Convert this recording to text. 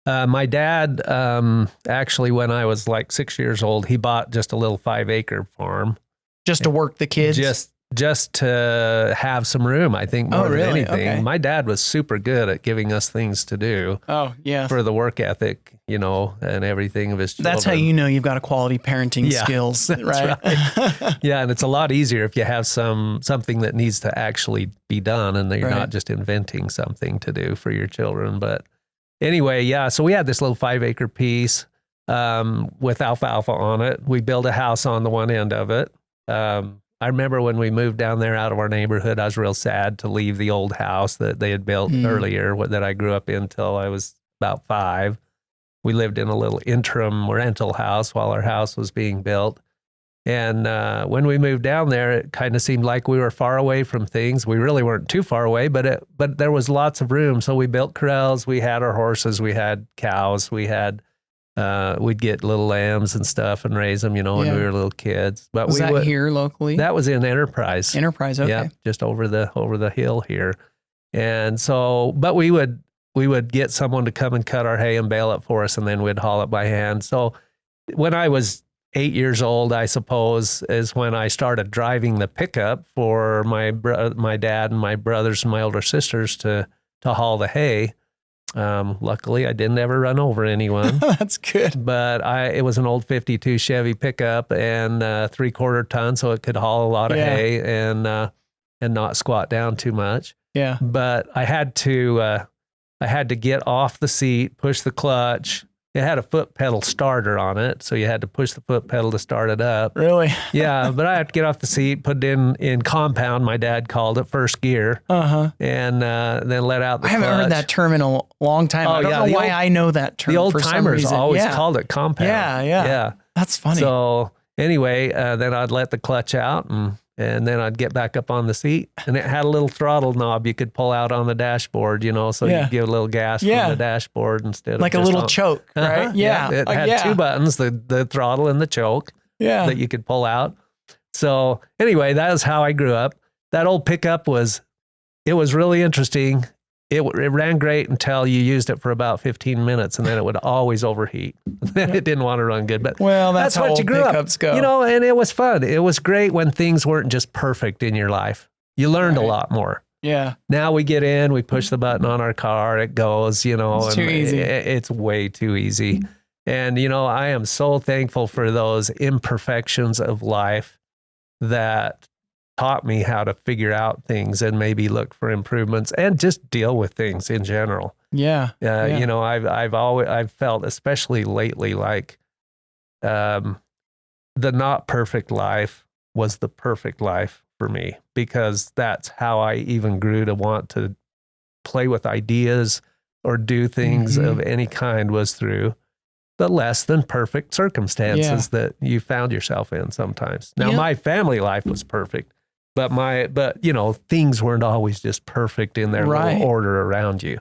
My dad, actually, when I was like 6 years old, he bought just a little 5-acre farm. Just to work the kids? Just to have some room, I think, more than anything. Okay. My dad was super good at giving us things to do. Oh, yeah. For the work ethic, and everything of his children. That's how you know you've got a quality parenting skills, right? Yeah, and it's a lot easier if you have something that needs to actually be done and you're not just inventing something to do for your children. But anyway, yeah, so we had this little 5-acre piece with alfalfa on it. We built a house on the one end of it. I remember when we moved down there out of our neighborhood, I was real sad to leave the old house that they had built earlier, that I grew up in until I was about 5. We lived in a little interim rental house while our house was being built. And when we moved down there, it kind of seemed like we were far away from things. We really weren't too far away, but there was lots of room. So we built corrals. We had our horses. We had cows. We had we'd get little lambs and stuff and raise them, when we were little kids. But was that here locally? That was in Enterprise. Enterprise, okay. Yeah, just over the hill here. And so, but we would get someone to come and cut our hay and bale it for us, and then we'd haul it by hand. So when I was 8 years old, I suppose, is when I started driving the pickup for my dad and my brothers and my older sisters to haul the hay. Luckily, I didn't ever run over anyone. That's good. But it was an old 52 Chevy pickup and 3/4 ton, so it could haul a lot of hay and not squat down too much. Yeah. But I had to get off the seat, push the clutch. It had a foot pedal starter on it, so you had to push the foot pedal to start it up. Really? Yeah, but I had to get off the seat, put it in compound, my dad called it, first gear, and then let out the clutch. I haven't heard that term in a long time. I don't know why I know that term. The old timers always called it compound. Yeah. That's funny. So anyway, then I'd let the clutch out and then I'd get back up on the seat, and it had a little throttle knob you could pull out on the dashboard, so you give a little gas from the dashboard instead of like a little choke, right? Yeah. It had 2 buttons, the throttle and the choke that you could pull out. So anyway, that is how I grew up. That old pickup was really interesting. It ran great until you used it for about 15 minutes, and then it would always overheat. Then it didn't want to run good. But that's how what you grew pickups up, go. And it was fun. It was great when things weren't just perfect in your life. You learned a lot more. Yeah. Now we get in, we push the button on our car, it goes, It's too easy. It's way too easy. And, I am so thankful for those imperfections of life that taught me how to figure out things and maybe look for improvements and just deal with things in general. Yeah. I've felt, especially lately, like the not perfect life was the perfect life for me, because that's how I even grew to want to play with ideas or do things of any kind, was through the less than perfect circumstances that you found yourself in sometimes. Now, my family life was perfect. But things weren't always just perfect in their little order around you.